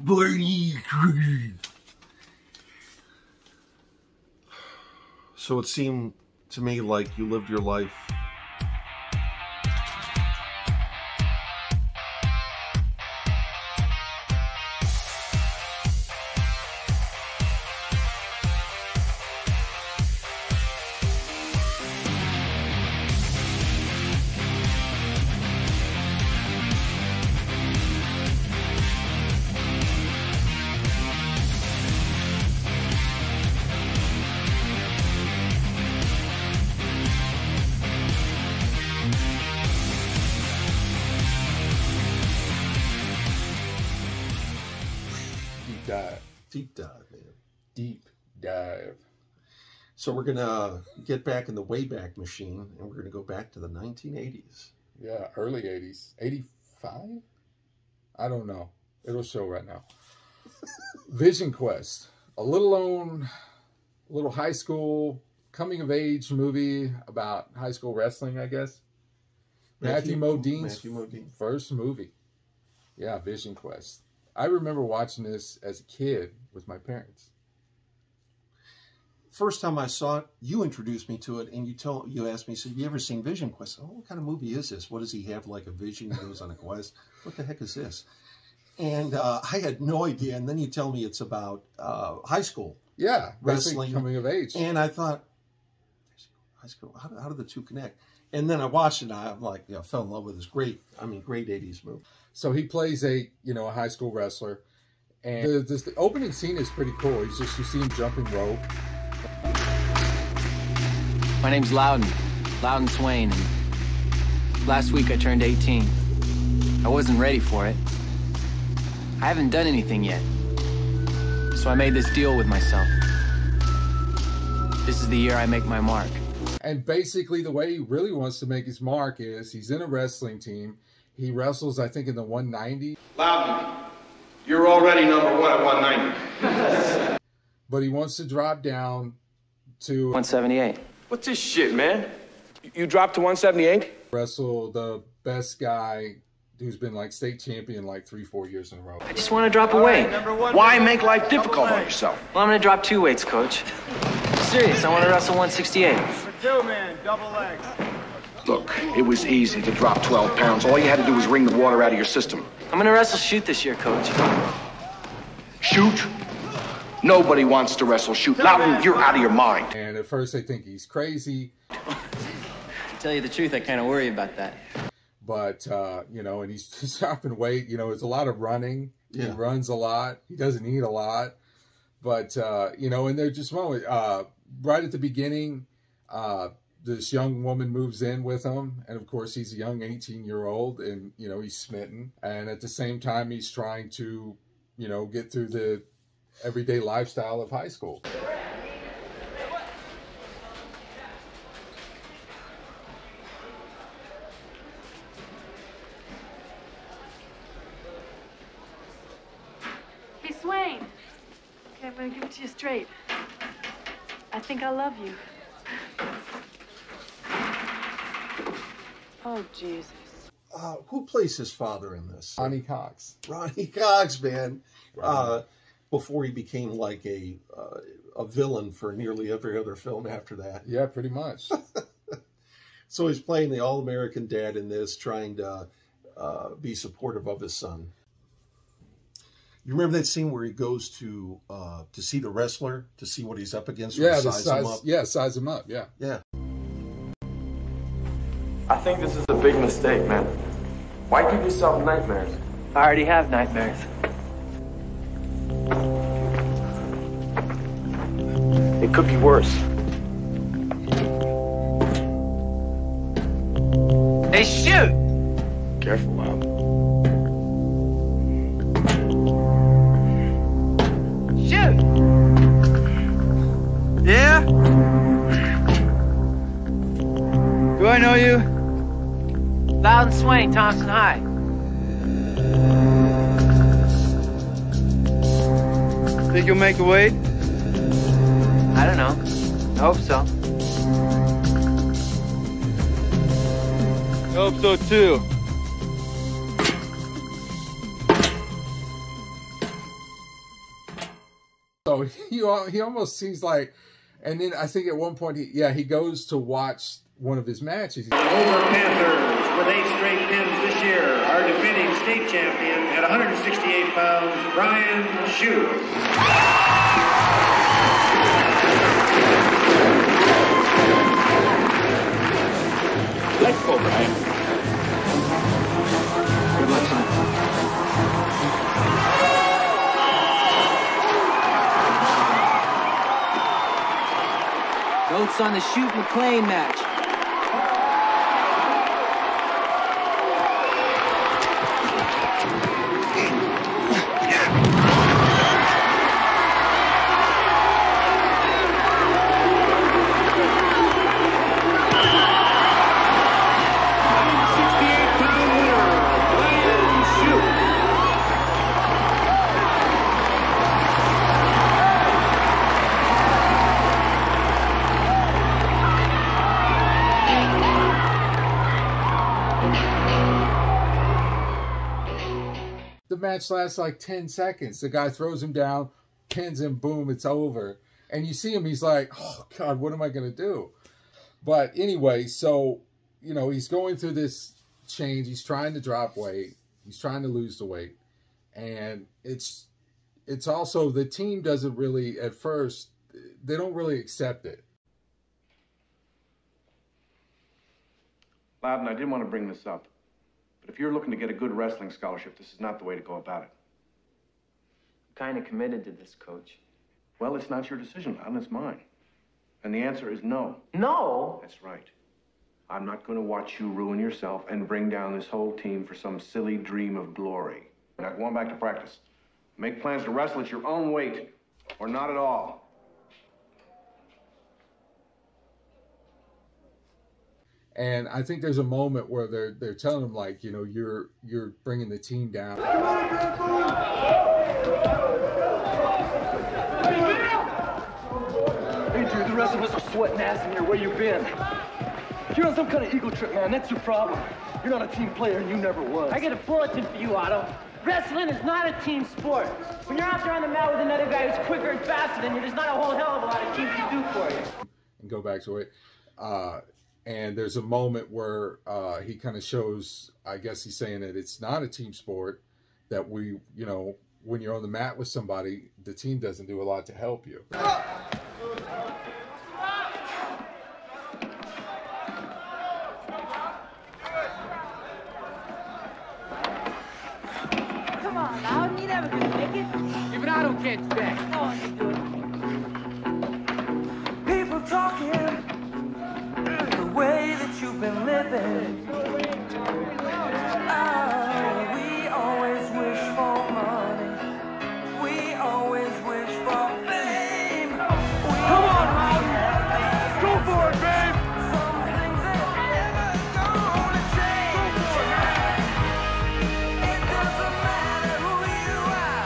Barney. So it seemed to me like you lived your life deep dive, man. Deep dive. So we're gonna get back in the Wayback Machine, and we're gonna go back to the 1980s. Yeah, early 80s. 85? I don't know. It'll show right now. Vision Quest. A little high school coming of age movie about high school wrestling, I guess. Matthew Modine's first movie. Yeah, Vision Quest. I remember watching this as a kid with my parents. First time I saw it, you introduced me to it, and you asked me, "Have you ever seen Vision Quest?" Oh, what kind of movie is this? What does he have, like a vision? He goes on a quest. What the heck is this? And I had no idea. And then you tell me it's about high school. Yeah, wrestling, coming of age. And I thought, high school. How do the two connect? And then I watched it, and I'm like, I fell in love with this great 80s movie. So he plays a high school wrestler, and the opening scene is pretty cool. You see him jumping rope. My name's Loudon Swain. And last week I turned 18. I wasn't ready for it. I haven't done anything yet. So I made this deal with myself. This is the year I make my mark. And basically the way he really wants to make his mark is he's in a wrestling team. He wrestles, I think, in the 190. Loudon, you're already number one at 190. But he wants to drop down to 178. What's this shit, man? You dropped to 178? Wrestle the best guy who's been like state champion like 3-4 years in a row. I just want to drop a weight. Why make life difficult on yourself? Well, I'm going to drop 2 weights, coach. Serious, I want to wrestle 168. For 2, man, double legs. Look, it was easy to drop 12 pounds. All you had to do was wring the water out of your system. I'm going to wrestle shoot this year, coach. Shoot? Nobody wants to wrestle shoot. Loudon, you're out of your mind. And at first they think he's crazy. To tell you the truth, I kind of worry about that. But, and he's dropping weight. It's a lot of running. Yeah. He runs a lot. He doesn't eat a lot. But, and they're just moments. Right at the beginning, this young woman moves in with him. And, of course, he's a young 18-year-old. And, he's smitten. And at the same time, he's trying to, get through the everyday lifestyle of high school. Hey, Swain. Okay, I'm gonna give it to you straight. I think I love you. Oh, Jesus. Who plays his father in this? Ronny Cox. Ronny Cox, man. Before he became like a villain for nearly every other film after that. Yeah, pretty much. So he's playing the all-American dad in this, trying to be supportive of his son. You remember that scene where he goes to see the wrestler, to see what he's up against? Yeah, size him up. Yeah, size him up, yeah. Yeah. I think this is a big mistake, man. Why give yourself nightmares? I already have nightmares. It could be worse. Hey, shoot! Careful, Loud. Shoot! Yeah? Do I know you? Loudon Swain, Thompson High. Think you'll make a weight? I don't know. I hope so. I hope so, too. So he almost seems like, and then I think at one point, he goes to watch one of his matches. The Over Panthers, with 8 straight pins this year, are defending state champion at 168 pounds, Brian Shue. Let's go, Brian. Good luck, son. Goats on the Shoot McLean match. The match lasts like 10 seconds. The guy throws him down, pins him, boom, it's over. And you see him, he's like, oh, God, what am I going to do? But anyway, so, you know, he's going through this change. He's trying to drop weight. He's trying to lose the weight. And it's also, the team doesn't really, at first, they don't really accept it. Loudon, I didn't want to bring this up, but if you're looking to get a good wrestling scholarship, this is not the way to go about it. I'm kind of committed to this, Coach. Well, it's not your decision, Loudon, it's mine. And the answer is no. No! That's right. I'm not going to watch you ruin yourself and bring down this whole team for some silly dream of glory. Now, go on back to practice. Make plans to wrestle at your own weight, or not at all. And I think there's a moment where they're telling him, like, you know, you're bringing the team down. Hey, dude, the rest of us are sweating ass in here. Where you been? You're on some kind of ego trip, man. That's your problem. You're not a team player, and you never was. I got a bulletin for you, Otto. Wrestling is not a team sport. When you're out there on the mat with another guy who's quicker and faster than you, there's not a whole hell of a lot of teams to do for you. And go back to it. And there's a moment where he kind of shows, I guess he's saying that it's not a team sport, that we, you know, when you're on the mat with somebody, the team doesn't do a lot to help you. Come on, Loudon, you never gonna make it. Even I don't catch that. Go on, you do it. People talking the way that you've been living. Oh, we always wish for money. We always wish for fame. Come on, Loudon. Go for it, babe. Some things ain't never gonna change. It doesn't matter who you are.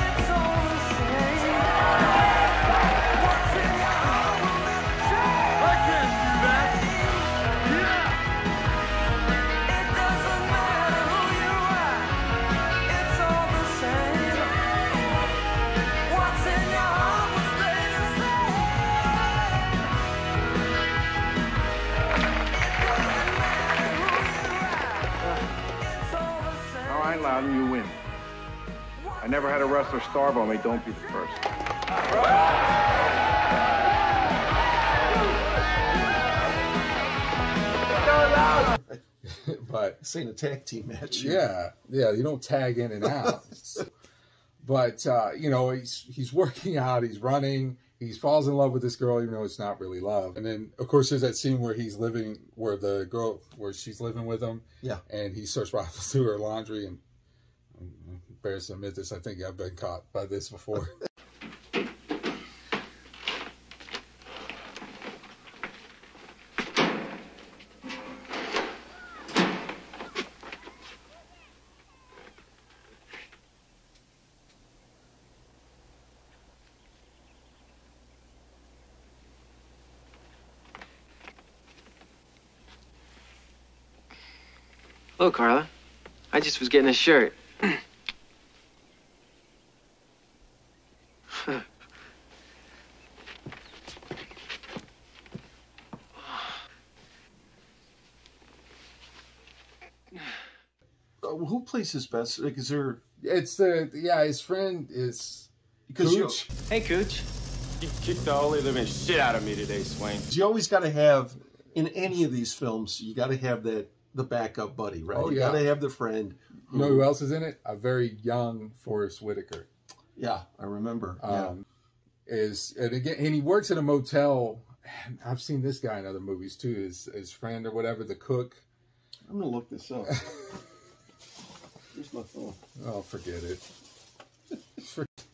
It's all the same. What's in your heart will never change. I can't do that. It doesn't matter who you are. It's all the same. What's in your heart will stay the same. It's all the same. All right, Loudon, you win. I never had a wrestler starve on me. Don't be the first. But This ain't a tag team match. yeah, you don't tag in and out. But you know, he's working out, he's running, he falls in love with this girl, even though it's not really love. And then, of course, there's that scene where he's living, where the girl, where she's living with him. Yeah. And he starts rifling through her laundry, and I'm embarrassed to admit this, I think I've been caught by this before. Hello, Carla. I just was getting a shirt. Who plays his best? Like, is there? It's his friend is Cooch. Hey, Cooch. You kicked the holy living shit out of me today, Swain. You always got to have, in any of these films, you got to have the backup buddy, right? Oh, you got to have the friend. You know who else is in it? A very young Forrest Whitaker. Yeah, I remember. And he works in a motel. I've seen this guy in other movies too. His friend or whatever, the cook. I'm gonna look this up. Here's my phone. Oh, forget it.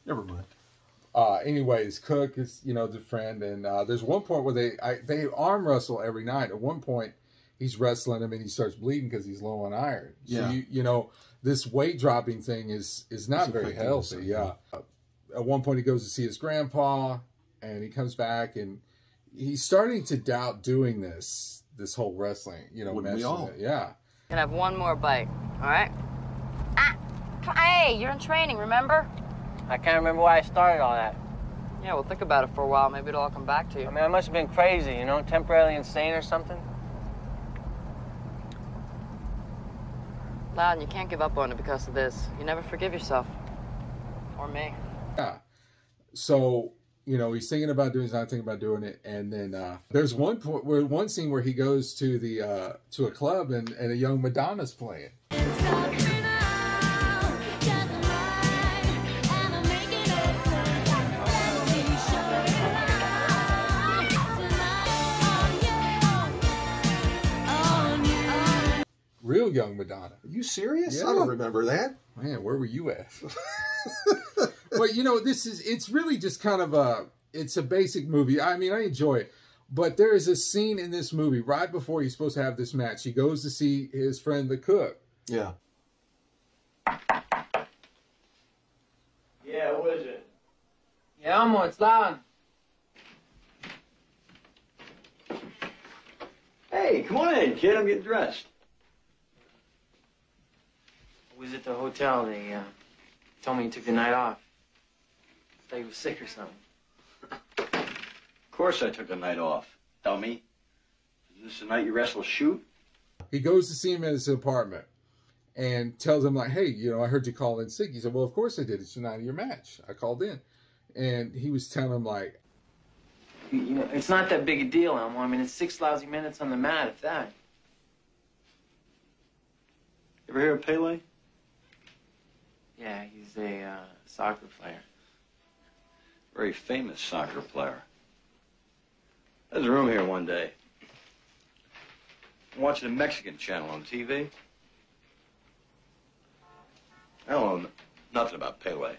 Never mind. Anyways, Cook is the friend, and there's one point where they arm wrestle every night. At one point, he's wrestling him and he starts bleeding because he's low on iron. So Yeah. This weight dropping thing is not very healthy. Yeah. At one point, he goes to see his grandpa, and he comes back, and he's starting to doubt doing this whole wrestling. Wouldn't we all? Yeah. Can have one more bite. All right. Hey, you're in training, remember? I can't remember why I started all that. Yeah, well, think about it for a while. Maybe it'll all come back to you. I mean, I must have been crazy, temporarily insane or something. Loudon, you can't give up on it because of this. You never forgive yourself. Or me. Yeah. So, he's thinking about doing it, he's not thinking about doing it. And then there's one scene where he goes to a club and a young Madonna's playing. Real young Madonna. Are you serious? Yeah. I don't remember that. Man, where were you at? But it's really just kind of it's a basic movie. I mean, I enjoy it. But there is a scene in this movie right before he's supposed to have this match. He goes to see his friend, the cook. Yeah. Yeah, who is it? Yeah, Elmo, it's Loudon. Hey, come on in, kid. I'm getting dressed. I was at the hotel. They told me you took the night off. Thought you was sick or something. Of course I took the night off, dummy. Is this the night you wrestle shoot? He goes to see him at his apartment and tells him, like, hey, I heard you call in sick. He said, well, of course I did. It's the night of your match. I called in. And he was telling him, like... It's not that big a deal, Elmo. I mean, it's 6 lousy minutes on the mat, if that. Ever hear of Pele? Yeah, he's a soccer player. Very famous soccer player. There's a room here one day. I'm watching a Mexican channel on TV. I don't know nothing about Pele.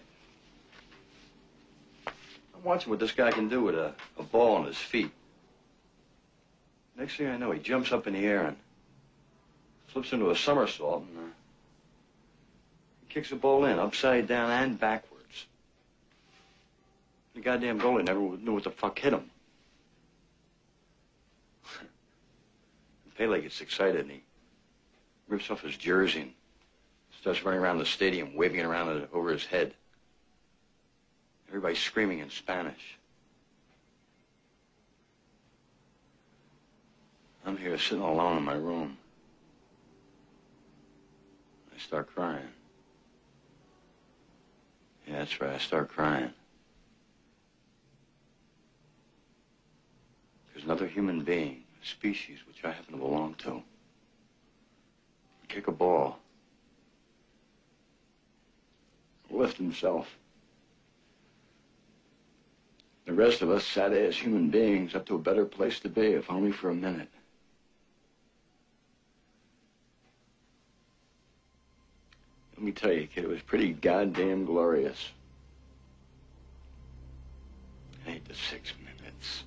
I'm watching what this guy can do with a ball on his feet. Next thing I know, he jumps up in the air and flips into a somersault and kicks the ball in, upside down and backwards. The goddamn goalie never knew what the fuck hit him. Pele gets excited and he rips off his jersey and starts running around the stadium, waving it around over his head. Everybody's screaming in Spanish. I'm here sitting alone in my room. I start crying. Yeah, that's right, I start crying. There's another human being, a species which I happen to belong to. Kick a ball. Lift himself. The rest of us sad-ass human beings up to a better place to be, if only for a minute. Let me tell you, kid, it was pretty goddamn glorious. It ain't the 6 minutes.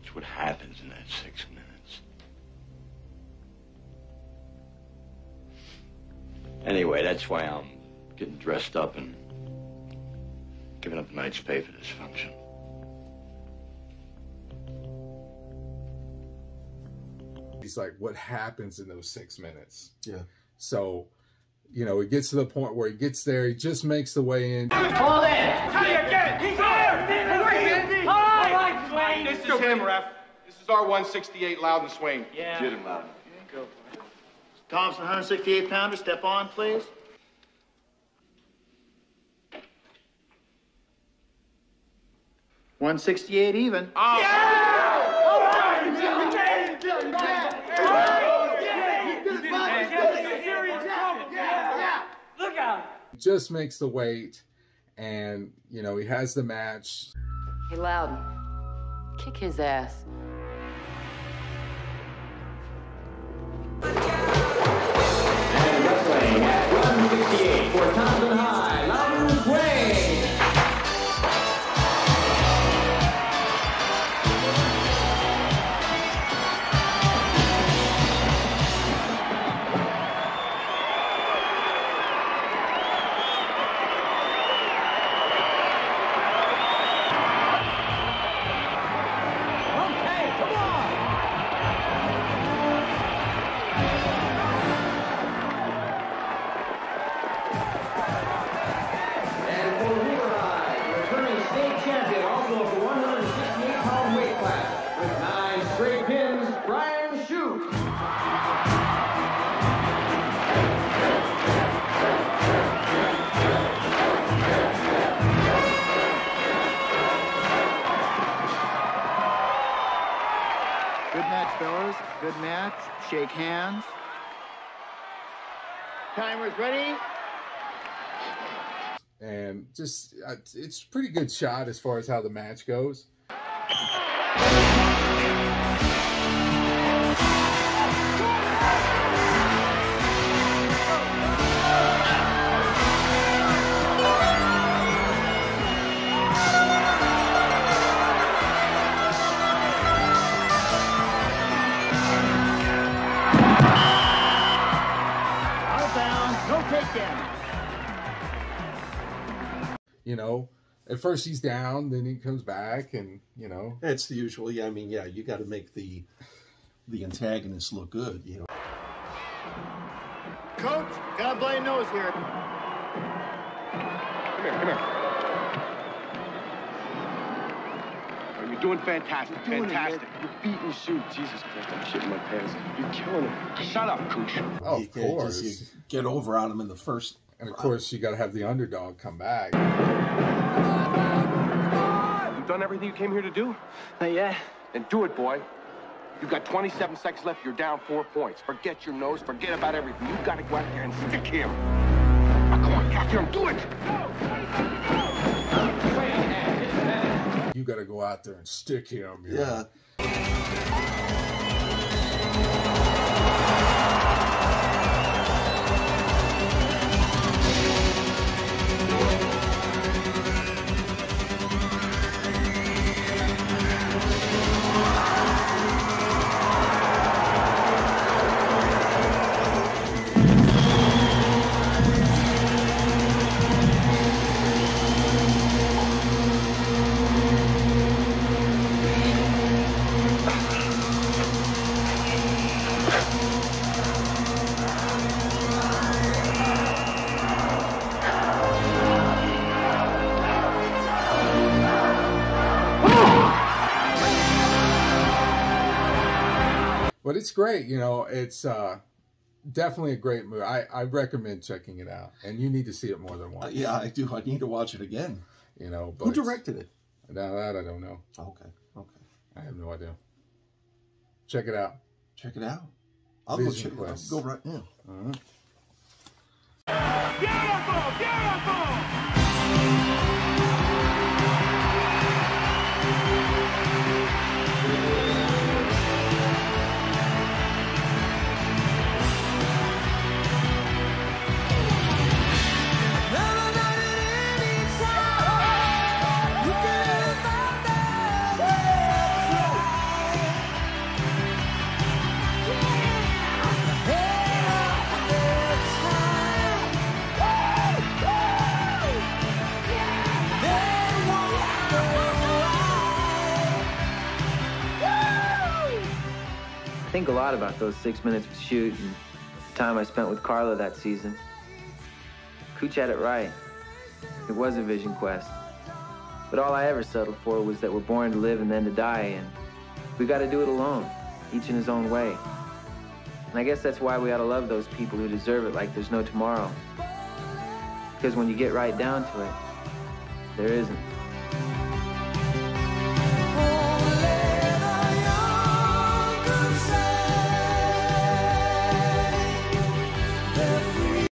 It's what happens in that 6 minutes. Anyway, that's why I'm getting dressed up and giving up the night's pay for this function. He's like, what happens in those 6 minutes? Yeah. So, it gets to the point where he gets there, he just makes the way in. Hold it! How do you get it? He's there! All right, Swain! This is him, ref. This is our 168 Loudon Swain. Yeah. Get him, Loudon. Go. Thompson, 168-pounder, step on, please. $168 even. Oh. Yeah! All right! Look out! Just makes the weight, and you know he has the match. Hey, Loudon, kick his ass. And wrestling at 168 for Thompson High, Loudon Swain. Good match. Shake hands. Timer's ready. And just, it's a pretty good shot as far as how the match goes. You know, at first he's down, then he comes back, and you know, it's the usual. Yeah, I mean, yeah, you got to make the antagonist look good. You know. Coach, got a bloody nose here. Come here. Oh, you're doing fantastic. Fantastic. You're beating shoot. Jesus Christ, I'm shitting my pants. You're killing it. Shut up, Cooch. Oh, of course. You get over on him in the first. And of course, you got to have the underdog come back. You've done everything you came here to do? Not yet. Then do it, boy. You've got 27 seconds left. You're down 4 points. Forget your nose. Forget about everything. You've got to go out there and stick him. Now, come on, get after him. Do it. You got to go out there and stick him. Yeah. But it's great, you know, it's definitely a great movie. I recommend checking it out, and you need to see it more than once. Yeah, I do. I need to watch it again. You know, but who directed it? Now that I don't know. Okay. I have no idea. Check it out. Check it out. I'll Vision go check Quest. it out. Go right now. I think a lot about those 6 minutes with Shoot and the time I spent with Carla that season. Cooch had it right. It was a vision quest. But all I ever settled for was that we're born to live and then to die, and we got to do it alone, each in his own way. And I guess that's why we ought to love those people who deserve it like there's no tomorrow. Because when you get right down to it, there isn't.